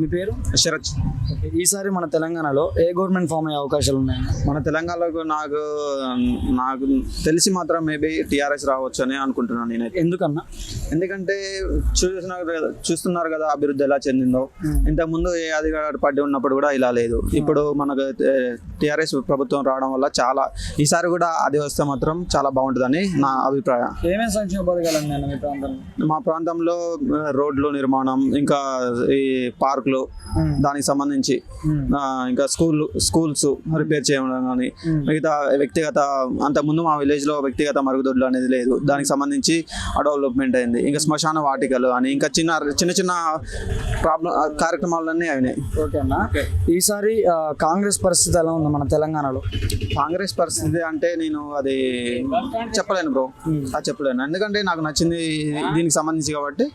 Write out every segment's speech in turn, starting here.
మీ పేరు? శరత్. ఈసారి మన తెలంగాణలో ఏ గవర్నమెంట్ ఫామ్ అయ్యే అవకాశాలు ఉన్నాయి? మన తెలంగాణలో నాకు తెలిసి మాత్రం మేబీ టీఆర్ఎస్ రావచ్చు అని అనుకుంటున్నాను నేనైతే. ఎందుకన్నా? ఎందుకంటే చూస్తున్నారు కదా అభివృద్ధి ఎలా చెందిందో. ఇంతకుముందు ఏ అధికార పార్టీ ఉన్నప్పుడు కూడా ఇలా లేదు. ఇప్పుడు మనకు టీఆర్ఎస్ ప్రభుత్వం రావడం వల్ల చాలా ఈసారి కూడా అది వస్తే మాత్రం చాలా బాగుంటుందని నా అభిప్రాయం. ఏమేమి సంక్షేమ పథకాలు ఉన్నాయి మీ ప్రాంతంలో? మా ప్రాంతంలో రోడ్లు నిర్మాణం, ఇంకా ఈ పార్కులు, దానికి సంబంధించి ఇంకా స్కూల్స్ రిపేర్ చేయడం కానీ, మిగతా వ్యక్తిగత అంతకుముందు మా విలేజ్ లో వ్యక్తిగత మరుగుదొడ్లు అనేది లేదు, దానికి సంబంధించి డెవలప్మెంట్ అయింది. ఇంకా శ్మశాన వాటికలు అని ఇంకా చిన్న కార్యక్రమాలన్నీ అయినాయి. ఓకే అన్న. ఈసారి కాంగ్రెస్ పరిస్థితి ఎలా ఉంది మన తెలంగాణలో? కాంగ్రెస్ పరిస్థితి అంటే నేను అది చెప్పలేను బ్రో, అది చెప్పలేను. ఎందుకంటే నాకు నచ్చింది దీనికి సంబంధించి కాబట్టి.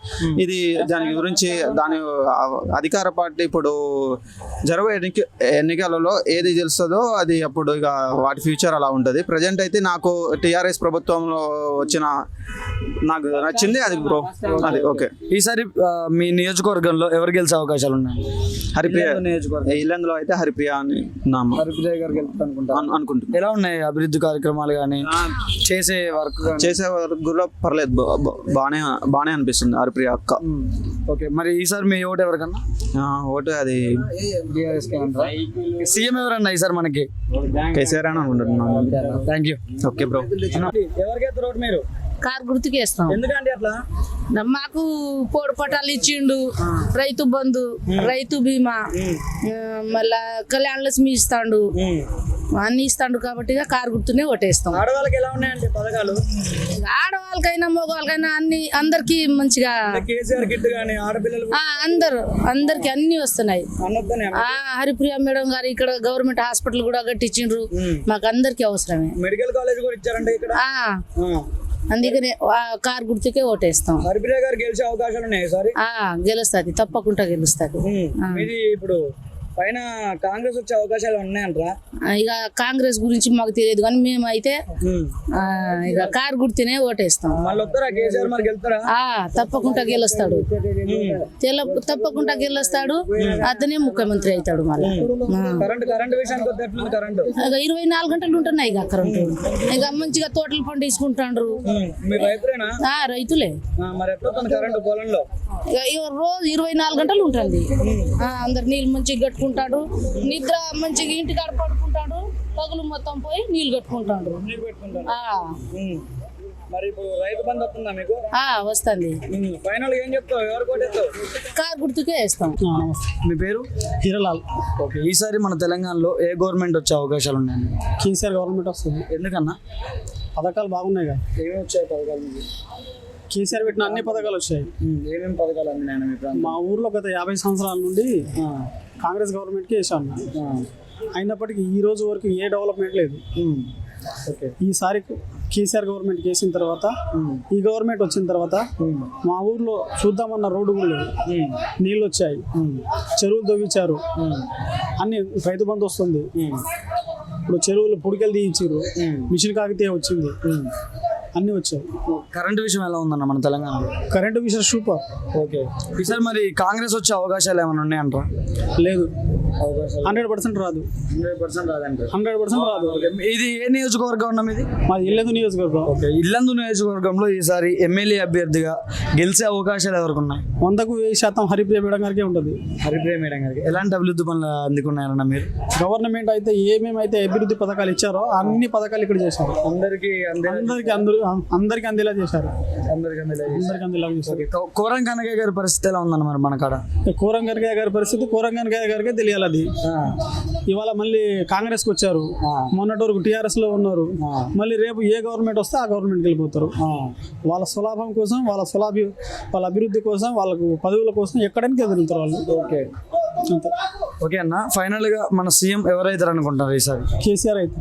ఇది దాని గురించి దాని అధికార పార్టీ ఇప్పుడు జరగబోయే ఎన్నికలలో ఏది తెలుస్తుందో అది అప్పుడు ఇక వాటి ఫ్యూచర్ అలా ఉంటుంది. ప్రజెంట్ అయితే నాకు టీఆర్ఎస్ ప్రభుత్వంలో వచ్చిన నాకు నచ్చింది అది బ్రో, అది ఓకే. ఈసారి మీ నియోజకవర్గంలో ఎవరు గెలిచే అవకాశాలు ఉన్నాయి? హరిప్రియ నియోజకవర్గం ఇల్లందులో అయితే హరిప్రియ అని హరిప్రియ గారు అనుకుంటున్నాను. ఎలా ఉన్నాయి అభివృద్ధి కార్యక్రమాలు కానీ చేసే వర్క్ కూడా పర్లేదు, బాగానే అనిపిస్తుంది హరిప్రియ అక్క. ఓకే, మరి ఈసారి మీ ఓటు ఎవరికన్నా? ఓటు అది సీఎం ఎవరన్నా ఈసారి మనకి? కేసీఆర్ అని అనుకుంటున్నాను. Thank you. Okay bro. ఎవరికి ఎత్తారు ఓటు మీరు? కారు గుర్తుకి వేస్తాం. ఎందుకంటే అట్లా మాకు పోడు పటాలు ఇచ్చిండు, రైతు బంధు, రైతు బీమా, మళ్ళా కళ్యాణ లక్ష్మి ఇస్తాడు, అన్ని ఇస్తాడు కాబట్టి కారు గుర్తునే ఓటేస్తాం. ఆడవాళ్ళకి ఎలా ఉన్నాయండి పథకాలు? ఆడవాళ్ళకైనా మగవాళ్ళకైనా అన్ని అందరికి మంచిగా కేసీఆర్ కిట్ గానీ ఆడపిల్లలు అందరికి అన్ని వస్తున్నాయి. హరిప్రియ మేడం గారు ఇక్కడ గవర్నమెంట్ హాస్పిటల్ కూడా కట్టించిండ్రు, మాకు అందరికి అవసరమే. మెడికల్ కాలేజ్ కూడా ఇచ్చారంటే ఇక్కడ. అందుకనే కారు గుర్తుకే ఓటేస్తాం. హరిప్రియ గారు గెలిచే అవకాశాలు ఉన్నాయి సార్? గెలుస్తుంది, తప్పకుండా గెలుస్తుంది. ఇది ఇప్పుడు పైన కాంగ్రెస్ వచ్చే అవకాశాలు ఉన్నాయంటారా? ఇక కాంగ్రెస్ గురించి మాకు తెలియదు కానీ మేమైతే ఇక కారు గుర్తునే ఓటేస్తాం. తప్పకుండా గెలుస్తాడు, తప్పకుండా గెలుస్తాడు, అతనే ముఖ్యమంత్రి అవుతాడు. మళ్ళీ 24 గంటలు ఉంటున్నాయి ఇక కరెంటు. ఇక మంచిగా తోటలు పండించుకుంటాండ్రు, రైతులే. ఇక రోజు 24 గంటలు ఉంటుంది. అందరు నీళ్ళు మంచిగా కట్టుకుంటాడు, నిద్ర మంచిగా ఇంటికాడ పడుకుంటాడు, పగులు మొత్తం పోయి నీళ్ళు కట్టుకుంటాడు. వస్తుంది. కారు గుర్తుకే వేస్తాం. మీ పేరు? హీరలాల్. ఓకే, ఈసారి మన తెలంగాణలో ఏ గవర్నమెంట్ వచ్చే అవకాశాలు ఉన్నాయండి? కేసీఆర్ గవర్నమెంట్ వస్తుంది. ఎందుకన్నా? పథకాలు బాగున్నాయి కదా. ఏమేమి వచ్చాయి పథకాలు? కేసీఆర్ పెట్టిన అన్ని పథకాలు వచ్చాయి. ఏమేమి పథకాలు అందినాయన మీ ప్రాంతం? మా ఊర్లో గత 50 సంవత్సరాల నుండి కాంగ్రెస్ గవర్నమెంట్కి వేసాను. అయినప్పటికీ ఈ రోజు వరకు ఏ డెవలప్మెంట్ లేదు. ఈసారి కేసీఆర్ గవర్నమెంట్ వేసిన తర్వాత ఈ గవర్నమెంట్ వచ్చిన తర్వాత మా ఊర్లో చూద్దామన్న రోడ్డు కూడా లేదు, నీళ్ళు వచ్చాయి, చెరువులు తవ్వించారు, అన్ని రైతు బంధు వస్తుంది. ఇప్పుడు చెరువులు పుడికెళ్ళి తీయించారు, మిషన్ కాగితే వచ్చింది, అన్ని వచ్చాయి. కరెంటు విషయం ఎలా ఉందన్న మన తెలంగాణలో? కరెంటు విషయం సూపర్. ఓకే, ఈసారి మరి కాంగ్రెస్ వచ్చే అవకాశాలు ఏమైనా ఉన్నాయంటారా? లేదు, 100% రాదు. 100% రాదంటారు? 100% రాదు. ఇది ఏ నియోజకవర్గం ఉన్నాం? ఇది మాది ఇల్లందు నియోజకవర్గం. ఓకే, ఇల్లందు నియోజకవర్గంలో ఈసారి ఎమ్మెల్యే అభ్యర్థిగా గెలిచే అవకాశాలు ఎవరికి ఉన్నాయి? 100% హరిప్రియ మేడం గారికి ఉంటుంది. హరిప్రియ మేడం గారికి ఎలాంటి అభివృద్ధి పనులు అందుకున్నారన్న మీరు? గవర్నమెంట్ అయితే ఏమేమైతే అభివృద్ధి పథకాలు ఇచ్చారో అన్ని పథకాలు ఇక్కడ చేశారు. అందరికి అందేలా చేశారు. కోరం కనకయ్య గారి పరిస్థితి ఎలా ఉందన్న మరి మన కాడ? కోరం కనకయ్య గారి పరిస్థితి కోరం కనకయ్య గారికే తెలియాలి. అది ఇవాళ మళ్ళీ కాంగ్రెస్ కి వచ్చారు, మొన్నటి వరకు టీఆర్ఎస్ లో ఉన్నారు, మళ్ళీ రేపు ఏ గవర్నమెంట్ వస్తే ఆ గవర్నమెంట్కి వెళ్ళిపోతారు. వాళ్ళ సులాభం కోసం, వాళ్ళ అభివృద్ధి కోసం, వాళ్ళకు పదవుల కోసం ఎక్కడానికి ఎదురుతారు వాళ్ళు. ఓకే ఓకే అన్న, ఫైనల్ గా మన సీఎం ఎవరైతారు అనుకుంటారు ఈసారి? కేసీఆర్ అయితే.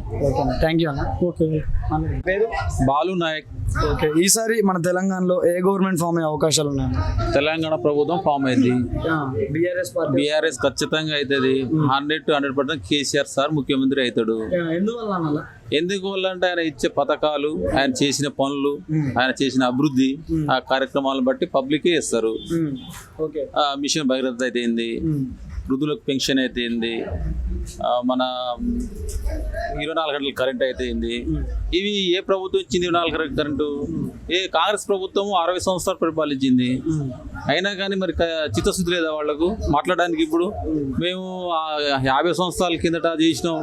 థ్యాంక్ యూ అన్న. ఓకే. పేరు? బాలు నాయక్. ఓకే, ఈసారి మన తెలంగాణ తెలంగాణలో ఏ గవర్నమెంట్ ఫామ్ అయ్యే అవకాశాలు ఉన్నాయి? తెలంగాణ ప్రభుత్వం ఫామ్ అయింది. బీఆర్ఎస్ పార్టీ బీఆర్ఎస్ ఖచ్చితంగా అవుతుంది. 100% కేసీఆర్ సార్ ముఖ్యమంత్రి అవుతాడు. ఎందువల్ల అలా? ఎందుకు వల్ల అంటే ఆయన ఇచ్చే పథకాలు, ఆయన చేసిన పనులు, ఆయన చేసిన అభివృద్ధి, ఆ కార్యక్రమాలను బట్టి పబ్లికే ఇస్తారు. ఓకే. మిషన్ భగీరథ అయితేంది, వృద్ధులకు పెన్షన్ అయితేంది, మన 24 గంటల కరెంట్ అయితేంది. ఇవి ఏ ప్రభుత్వం ఇచ్చింది 24 గంటల కరెంటు? కాంగ్రెస్ ప్రభుత్వం 60 సంవత్సరాలు పరిపాలించింది. అయినా కానీ మరి చిత్తశుద్ధి లేదా వాళ్లకు మాట్లాడడానికి? ఇప్పుడు మేము 50 సంవత్సరాల కిందట చేసినాం.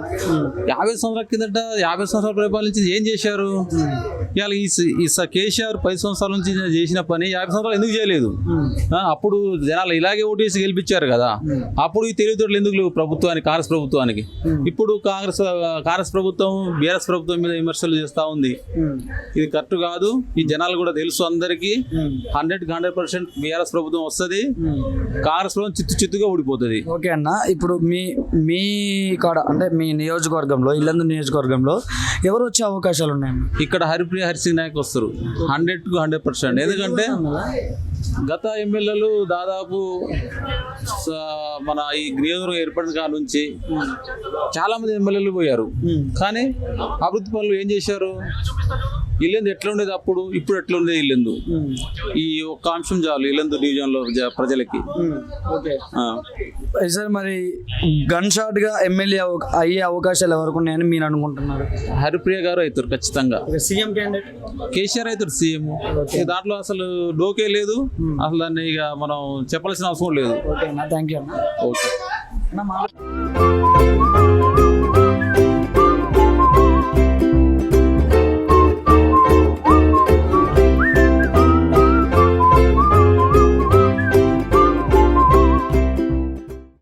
50 సంవత్సరాల కిందట 50 సంవత్సరాలు పరిపాలించి ఏం చేశారు? ఇవాళ ఈ కేసీఆర్ 10 సంవత్సరాల నుంచి చేసిన పని 50 సంవత్సరాలు ఎందుకు చేయలేదు? అప్పుడు జనాలు ఇలాగే ఓటేసి గెలిపించారు కదా. అప్పుడు ఈ తెలివితేటలు ఎందుకు లేవు ప్రభుత్వానికి, కాంగ్రెస్ ప్రభుత్వానికి? ఇప్పుడు కాంగ్రెస్ ప్రభుత్వం బీఆర్ఎస్ ప్రభుత్వం మీద విమర్శలు చేస్తూ ఉంది. ఇది కరెక్ట్ కాదు. ఈ జనాలు కూడా తెలుసు అందరికీ. 100% బీఆర్ఎస్ ప్రభుత్వం వస్తుంది, కాంగ్రెస్ ప్రభుత్వం చిత్తుగా ఊడిపోతుంది. ఓకే అన్న, ఇప్పుడు మీ కాడ అంటే మీ నియోజకవర్గంలో, ఇల్లందు నియోజకవర్గంలో ఎవరు వచ్చే అవకాశాలు ఉన్నాయన్న? ఇక్కడ హరిప్రియ హరిసింగ్ నాయక్ వస్తారు 100% ఎందుకంటే గత ఎమ్మెల్యేలు దాదాపు మన ఈ నియోజకవర్గం ఏర్పడిన కాడ నుంచి చాలా మంది ఎమ్మెల్యేలు పోయారు. కానీ అభివృద్ధి పనులు ఏం చేశారు? ఇల్లందు ఎట్లా ఉండేది అప్పుడు, ఇప్పుడు ఎట్లా ఉండేది ఇల్లందు? ఈ ఒక్క అంశం చాలు ఇల్లందు డివిజన్లో ప్రజలకి. సార్, మరి గన్ షాట్ గా ఎమ్మెల్యే అయ్యే అవకాశాలు ఎవరికి ఉన్నాయని మీరు అనుకుంటున్నారు? హరిప్రియ గారు అవుతారు ఖచ్చితంగా. సీఎం క్యాండిడేట్ కేసీఆర్ అవుతారు సీఎం. దాంట్లో అసలు డోకే లేదు. అసలు దాన్ని ఇక మనం చెప్పాల్సిన అవసరం లేదు. ఓకే అన్న, థ్యాంక్ యూ అన్న. ఓకే.